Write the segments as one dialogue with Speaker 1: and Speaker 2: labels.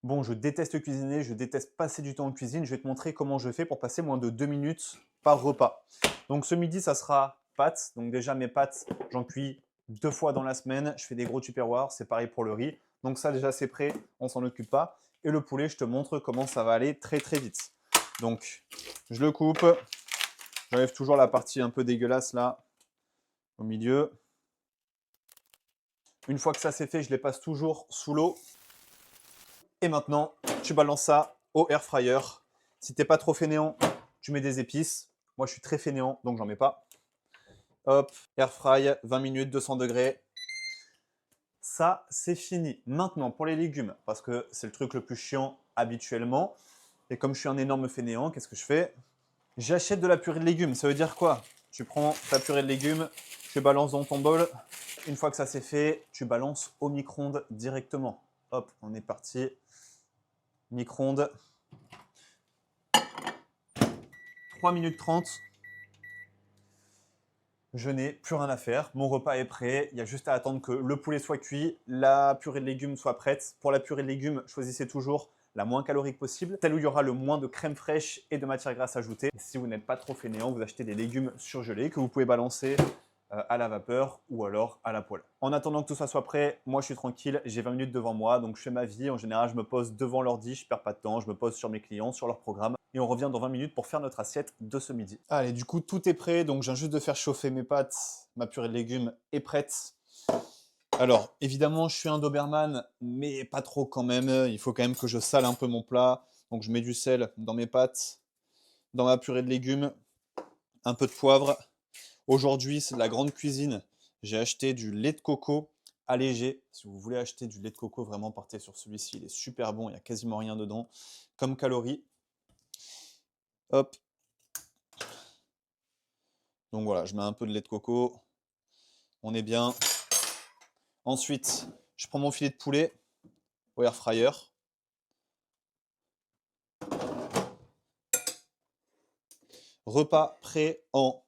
Speaker 1: Bon, je déteste cuisiner, je déteste passer du temps en cuisine. Je vais te montrer comment je fais pour passer moins de 2 minutes par repas. Donc ce midi, ça sera pâtes. Donc déjà mes pâtes, j'en cuis 2 fois dans la semaine. Je fais des gros tupperwares, c'est pareil pour le riz. Donc ça déjà c'est prêt, on s'en occupe pas. Et le poulet, je te montre comment ça va aller très très vite. Donc je le coupe, j'enlève toujours la partie un peu dégueulasse là, au milieu. Une fois que ça c'est fait, je les passe toujours sous l'eau. Et maintenant, tu balances ça au air fryer. Si t'es pas trop fainéant, tu mets des épices. Moi, je suis très fainéant, donc j'en mets pas. Hop, air fry, 20 minutes, 200 degrés. Ça, c'est fini. Maintenant, pour les légumes, parce que c'est le truc le plus chiant habituellement. Et comme je suis un énorme fainéant, qu'est-ce que je fais? J'achète de la purée de légumes. Ça veut dire quoi? Tu prends ta purée de légumes, tu balances dans ton bol. Une fois que ça c'est fait, tu balances au micro-ondes directement. Hop, on est parti. Micro-ondes. 3 minutes 30. Je n'ai plus rien à faire. Mon repas est prêt. Il y a juste à attendre que le poulet soit cuit, la purée de légumes soit prête. Pour la purée de légumes, choisissez toujours la moins calorique possible, celle où il y aura le moins de crème fraîche et de matière grasse ajoutée. Et si vous n'êtes pas trop fainéant, vous achetez des légumes surgelés que vous pouvez balancer à la vapeur ou alors à la poêle. En attendant que tout ça soit prêt, moi je suis tranquille, j'ai 20 minutes devant moi, donc je fais ma vie. En général, je me pose devant l'ordi, je perds pas de temps, je me pose sur mes clients, sur leur programme. Et on revient dans 20 minutes pour faire notre assiette de ce midi. Allez, du coup, tout est prêt, donc je viens juste de faire chauffer mes pâtes. Ma purée de légumes est prête. Alors, évidemment, je suis un Doberman, mais pas trop quand même. Il faut quand même que je sale un peu mon plat. Donc, je mets du sel dans mes pâtes, dans ma purée de légumes, un peu de poivre. Aujourd'hui, c'est de la grande cuisine. J'ai acheté du lait de coco allégé. Si vous voulez acheter du lait de coco, vraiment partez sur celui-ci. Il est super bon, il n'y a quasiment rien dedans. Comme calories. Hop. Donc voilà, je mets un peu de lait de coco. On est bien. Ensuite, je prends mon filet de poulet au air fryer. Repas prêt en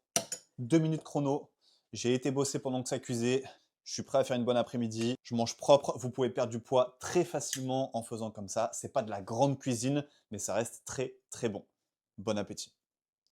Speaker 1: 2 minutes chrono. J'ai été bosser pendant que ça cuisait. Je suis prêt à faire une bonne après-midi. Je mange propre. Vous pouvez perdre du poids très facilement en faisant comme ça. C'est pas de la grande cuisine, mais ça reste très très bon. Bon appétit.